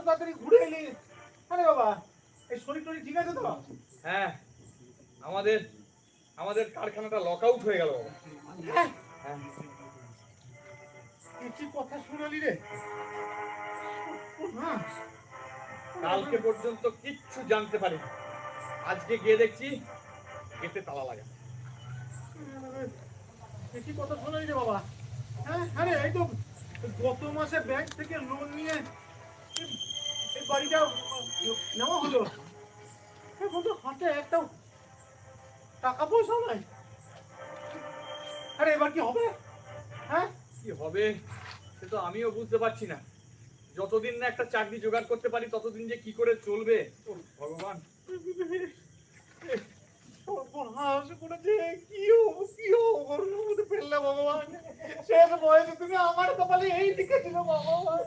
তাড়াতাড়ি ঘুরে এলি? আরে বাবা, এই শরীর টরীর ঠিক আছে তো? হ্যাঁ, আমাদের আমাদের কারখানাটা লক আউট হয়ে গেল। হ্যাঁ, হ্যাঁ, কি কথা শোনালি রে? না, কালকে পর্যন্ত কিচ্ছু জানতে পারিনি। আজকে গিয়ে দেখছি গেটে তালা লাগা। কি কথা শোনালি রে বাবা? হ্যাঁ, আরে এই তো গত মাসে ব্যাংক থেকে লোন নিয়ে এই বাড়িটা নেওয়া হলো। এখন তো হাতে একটা টাকা পয়সা নাই। আরে এবার কি হবে? হ্যাঁ, কি হবে সে তো আমিও বুঝতে পারছি না। যতদিন না একটা চাকরি জোগাড় করতে পারি ততদিন যে কি করে চলবে। ও ভগবান, সর্বনাশ করেছে। কি হবো গরুর মধ্যে ফেললে ভগবান? শেষ বয়সে তুমি আমার কপালে এই লিখেছিল ভগবান।